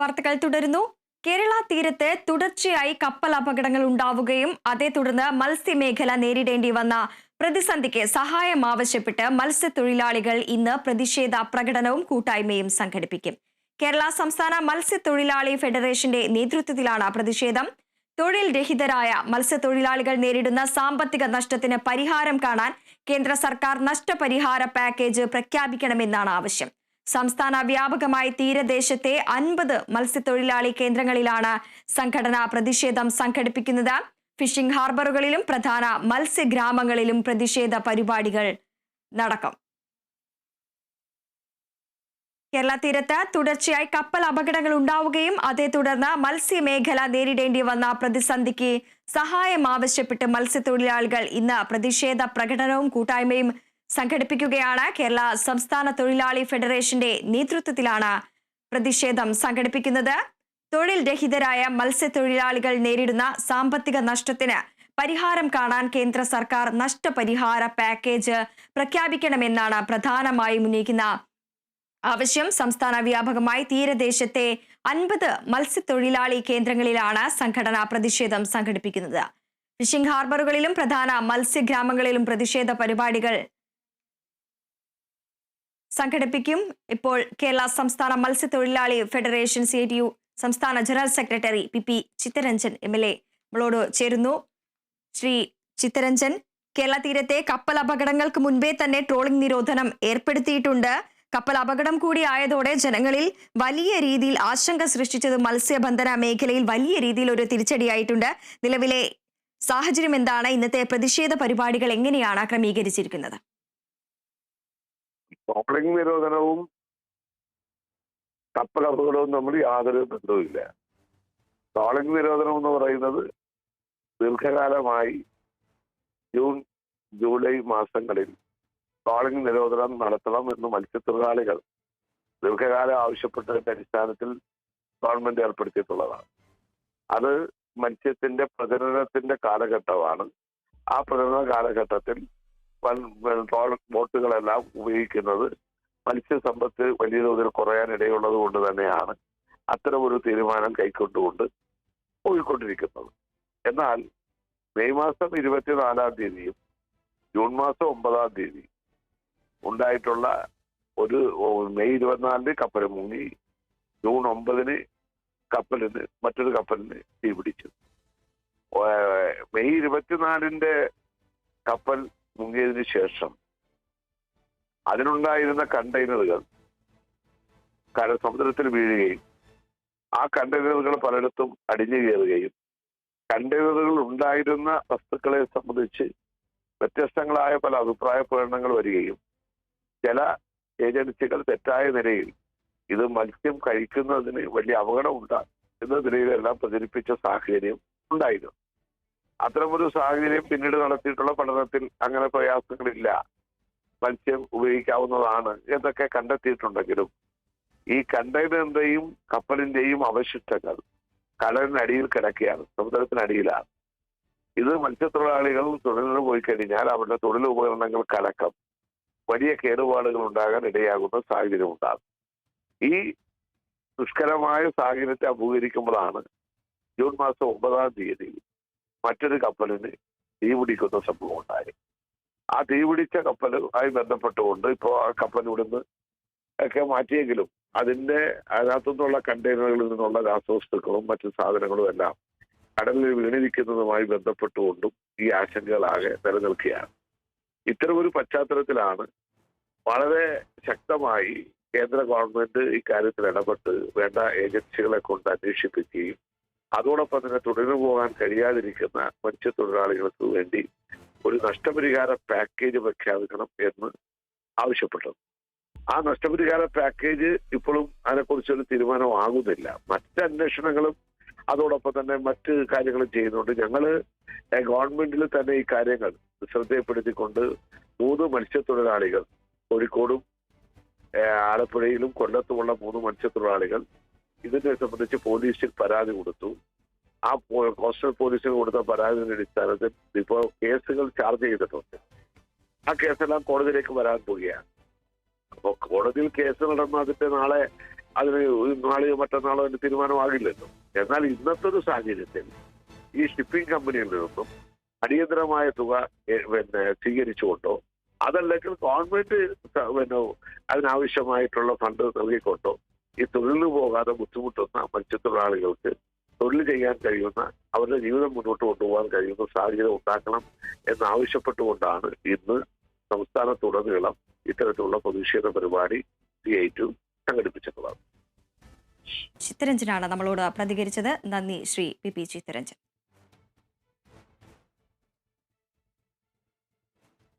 വാർത്തകൾ തുടരുന്നു. കേരള തീരത്ത് തുടർച്ചയായി കപ്പൽ അപകടങ്ങൾ ഉണ്ടാവുകയും അതേ തുടർന്ന് മത്സ്യമേഖല നേരിടേണ്ടി വന്ന പ്രതിസന്ധിക്ക് സഹായം ആവശ്യപ്പെട്ട് മത്സ്യത്തൊഴിലാളികൾ ഇന്ന് പ്രതിഷേധ പ്രകടനവും കൂട്ടായ്മയും സംഘടിപ്പിക്കും. കേരള സംസ്ഥാന മത്സ്യത്തൊഴിലാളി ഫെഡറേഷന്റെ നേതൃത്വത്തിലാണ് പ്രതിഷേധം. തൊഴിൽ രഹിതരായ മത്സ്യത്തൊഴിലാളികൾ നേരിടുന്ന സാമ്പത്തിക നഷ്ടത്തിന് പരിഹാരം കാണാൻ കേന്ദ്ര സർക്കാർ നഷ്ടപരിഹാര പാക്കേജ് പ്രഖ്യാപിക്കണമെന്നാണ് ആവശ്യം. സംസ്ഥാന വ്യാപകമായി തീരദേശത്തെ 50 മത്സ്യത്തൊഴിലാളി കേന്ദ്രങ്ങളിലാണ് സംഘടന പ്രതിഷേധം സംഘടിപ്പിക്കുന്നത്. ഫിഷിംഗ് ഹാർബറുകളിലും പ്രധാന മത്സ്യഗ്രാമങ്ങളിലും പ്രതിഷേധ പരിപാടികൾ നടക്കും. കേരള തീരത്ത് തുടർച്ചയായി കപ്പൽ അപകടങ്ങൾ ഉണ്ടാവുകയും അതേ തുടർന്ന് മത്സ്യമേഖല നേരിടേണ്ടി വന്ന പ്രതിസന്ധിക്ക് സഹായം ആവശ്യപ്പെട്ട് മത്സ്യത്തൊഴിലാളികൾ ഇന്ന് പ്രതിഷേധ പ്രകടനവും കൂട്ടായ്മയും സംഘടിപ്പിക്കുകയാണ്. കേരള സംസ്ഥാന തൊഴിലാളി ഫെഡറേഷന്റെ നേതൃത്വത്തിലാണ് പ്രതിഷേധം സംഘടിപ്പിക്കുന്നത്. തൊഴിൽ രഹിതരായ മത്സ്യത്തൊഴിലാളികൾ നേരിടുന്ന സാമ്പത്തിക നഷ്ടത്തിന് പരിഹാരം കാണാൻ കേന്ദ്ര സർക്കാർ നഷ്ടപരിഹാര പാക്കേജ് പ്രഖ്യാപിക്കണമെന്നാണ് പ്രധാനമായും ഉന്നയിക്കുന്ന ആവശ്യം. സംസ്ഥാന വ്യാപകമായി തീരദേശത്തെ 50 മത്സ്യത്തൊഴിലാളി കേന്ദ്രങ്ങളിലാണ് സംഘടന പ്രതിഷേധം സംഘടിപ്പിക്കുന്നത്. ഫിഷിംഗ് ഹാർബറുകളിലും പ്രധാന മത്സ്യഗ്രാമങ്ങളിലും പ്രതിഷേധ പരിപാടികൾ സംഘടിപ്പിക്കും. ഇപ്പോൾ കേരള സംസ്ഥാന മത്സ്യത്തൊഴിലാളി ഫെഡറേഷൻ CITU സംസ്ഥാന general secretary PP Chittaranjan MLA നമ്മളോട് ചേരുന്നു. ശ്രീ ചിത്തരഞ്ജൻ, കേരള തീരത്തെ കപ്പൽ അപകടങ്ങൾക്ക് മുൻപേ തന്നെ ട്രോളിംഗ് നിരോധനം ഏർപ്പെടുത്തിയിട്ടുണ്ട്. കപ്പൽ അപകടം കൂടി ആയതോടെ ജനങ്ങളിൽ വലിയ രീതിയിൽ ആശങ്ക സൃഷ്ടിച്ചത് മത്സ്യബന്ധന മേഖലയിൽ വലിയ രീതിയിൽ ഒരു തിരിച്ചടിയായിട്ടുണ്ട്. നിലവിലെ സാഹചര്യം എന്താണ്? ഇന്നത്തെ പ്രതിഷേധ പരിപാടികൾ എങ്ങനെയാണ് ക്രമീകരിച്ചിരിക്കുന്നത്? ട്രോളിംഗ് നിരോധനവും കപ്പൽ അപകടവും തമ്മിൽ യാതൊരു ബന്ധവുമില്ല. ട്രോളിംഗ് നിരോധനം എന്ന് പറയുന്നത് ദീർഘകാലമായി ജൂൺ ജൂലൈ മാസങ്ങളിൽ ട്രോളിംഗ് നിരോധനം നടത്തണം എന്ന് മത്സ്യത്തൊഴിലാളികൾ ദീർഘകാലം ആവശ്യപ്പെട്ടതിന്റെ അടിസ്ഥാനത്തിൽ ഗവൺമെന്റ് ഏർപ്പെടുത്തിയിട്ടുള്ളതാണ്. അത് മത്സ്യത്തിന്റെ പ്രജനനത്തിന്റെ കാലഘട്ടമാണ്. ആ പ്രജനന കാലഘട്ടത്തിൽ ബോട്ടുകളെല്ലാം ഉപയോഗിക്കുന്നത് മത്സ്യസമ്പത്ത് വലിയ തോതിൽ കുറയാനിടയുള്ളത് കൊണ്ട് തന്നെയാണ് അത്തരമൊരു തീരുമാനം കൈക്കൊണ്ടുകൊണ്ട് പോയിക്കൊണ്ടിരിക്കുന്നത്. എന്നാൽ മെയ് മാസം 24-ാം തീയതിയും ജൂൺ മാസം 9-ാം തീയതി ഉണ്ടായിട്ടുള്ള ഒരു മെയ് 24-ന് കപ്പൽ മുങ്ങി, ജൂൺ 9-ന് മറ്റൊരു കപ്പലിന് തീപിടിച്ചു. മെയ് 24-ന്റെ കപ്പൽ മുങ്ങിയതിനു ശേഷം അതിനുണ്ടായിരുന്ന കണ്ടെയ്നറുകൾ സമുദ്രത്തിൽ വീഴുകയും ആ കണ്ടെയ്നറുകൾ പലയിടത്തും അടിഞ്ഞു കയറുകയും കണ്ടെയ്നറുകൾ ഉണ്ടായിരുന്ന വസ്തുക്കളെ സംബന്ധിച്ച് വ്യത്യസ്തങ്ങളായ പല അഭിപ്രായ പ്രകടനങ്ങൾ വരികയും ചില ഏജൻസികൾ തെറ്റായ നിലയിൽ ഇത് മത്സ്യം കഴിക്കുന്നതിന് വലിയ അപകടമുണ്ടാകും എന്ന നിലയിലെല്ലാം പ്രചരിപ്പിച്ച സാഹചര്യം ഉണ്ടായിരുന്നു. അത്തരമൊരു സാഹചര്യം പിന്നീട് നടത്തിയിട്ടുള്ള പഠനത്തിൽ അങ്ങനെ പ്രയാസങ്ങളില്ല, മത്സ്യം ഉപയോഗിക്കാവുന്നതാണ് എന്നൊക്കെ കണ്ടെത്തിയിട്ടുണ്ടെങ്കിലും ഈ കണ്ടെയ്നറിന്റെയും കപ്പലിന്റെയും അവശിഷ്ടങ്ങൾ കടലിനടിയിൽ കിടക്കുകയാണ്, സമുദ്രത്തിനടിയിലാണ്. ഇത് മത്സ്യത്തൊഴിലാളികൾ തൊഴിലിന് പോയി കഴിഞ്ഞാൽ അവരുടെ തൊഴിൽ ഉപകരണങ്ങൾക്കടക്കം വലിയ കേടുപാടുകൾ ഉണ്ടാകാൻ ഇടയാകുന്ന സാഹചര്യം ഉണ്ടാകും. ഈ ദുഷ്കരമായ സാഹചര്യത്തെ അഭിമുഖീകരിക്കുമ്പോഴാണ് ജൂൺ മാസം 9-ാം തീയതി മറ്റൊരു കപ്പലിന് തീപിടിക്കുന്ന സംഭവം ഉണ്ടായി. ആ തീപിടിച്ച കപ്പലുമായി ബന്ധപ്പെട്ടുകൊണ്ട് ഇപ്പോൾ ആ കപ്പൽ ഇവിടുന്ന് ഒക്കെ മാറ്റിയെങ്കിലും അതിനകത്തുനിന്നുള്ള കണ്ടെയ്നറുകളിൽ നിന്നുള്ള രാസവസ്തുക്കളും മറ്റു സാധനങ്ങളും എല്ലാം കടലിൽ വീണിരിക്കുന്നതുമായി ബന്ധപ്പെട്ടുകൊണ്ടും ഈ ആശങ്കകളാകെ നിലനിൽക്കുകയാണ്. ഇത്തരമൊരു പശ്ചാത്തലത്തിലാണ് വളരെ ശക്തമായി കേന്ദ്ര ഗവൺമെന്റ് ഇക്കാര്യത്തിൽ ഇടപെട്ട് വേണ്ട ഏജൻസികളെ കൊണ്ട് അന്വേഷിപ്പിക്കുകയും അതോടൊപ്പം തന്നെ തുടർന്നു പോകാൻ കഴിയാതിരിക്കുന്ന മത്സ്യത്തൊഴിലാളികൾക്ക് വേണ്ടി ഒരു നഷ്ടപരിഹാര പാക്കേജ് പ്രഖ്യാപിക്കണം എന്ന് ആവശ്യപ്പെട്ടത്. ആ നഷ്ടപരിഹാര പാക്കേജ് ഇപ്പോഴും അതിനെക്കുറിച്ചൊരു തീരുമാനമാകുന്നില്ല. മറ്റ് അന്വേഷണങ്ങളും അതോടൊപ്പം തന്നെ മറ്റ് കാര്യങ്ങളും ചെയ്യുന്നുണ്ട്. ഞങ്ങള് ഗവൺമെന്റിൽ തന്നെ ഈ കാര്യങ്ങൾ ശ്രദ്ധയപ്പെടുത്തിക്കൊണ്ട് 3 മത്സ്യത്തൊഴിലാളികൾ, കോഴിക്കോടും ആലപ്പുഴയിലും കൊല്ലത്തുമുള്ള 3 മത്സ്യത്തൊഴിലാളികൾ ഇതിനെ സംബന്ധിച്ച് പോലീസിൽ പരാതി കൊടുത്തു. ആ കോസ്റ്റൽ പോലീസിന് കൊടുത്ത പരാതിയുടെ അടിസ്ഥാനത്തിൽ ഇപ്പോൾ കേസുകൾ ചാർജ് ചെയ്തിട്ടുണ്ട്. ആ കേസെല്ലാം കോടതിയിലേക്ക് വരാൻ പോവുകയാണ്. അപ്പോൾ കോടതിയിൽ കേസ് നടന്ന് അതിന്റെ നാളെ അതിന് നാളെയോ മറ്റന്നാളോ അതിന് തീരുമാനമാകില്ലല്ലോ. എന്നാൽ ഇന്നത്തെ ഒരു സാഹചര്യത്തിൽ ഈ ഷിപ്പിംഗ് കമ്പനിയിൽ നിന്നും അടിയന്തരമായ തുക സ്വീകരിച്ചുകൊണ്ടോ അതല്ലെങ്കിൽ ഗവൺമെന്റ് അതിനാവശ്യമായിട്ടുള്ള ഫണ്ട് നൽകിക്കൊണ്ടോ ഈ തൊഴിലിന് പോകാതെ ബുദ്ധിമുട്ടുന്ന മത്സ്യത്തൊഴിലാളികൾക്ക് തൊഴിൽ ചെയ്യാൻ കഴിയുന്ന, അവരുടെ ജീവിതം മുന്നോട്ട് കൊണ്ടുപോകാൻ കഴിയുന്ന സാഹചര്യം ഉണ്ടാക്കണം എന്നാവശ്യപ്പെട്ടുകൊണ്ടാണ് ഇന്ന് സംസ്ഥാനത്തുടനീളം ഇത്തരത്തിലുള്ള പ്രതിഷേധ പരിപാടി CITU സംഘടിപ്പിച്ചിട്ടുള്ളത്. ചിത്തരഞ്ജനാണ് നമ്മളോട് പ്രതികരിച്ചത്. നന്ദി ശ്രീ PP ചിത്തരഞ്ജൻ.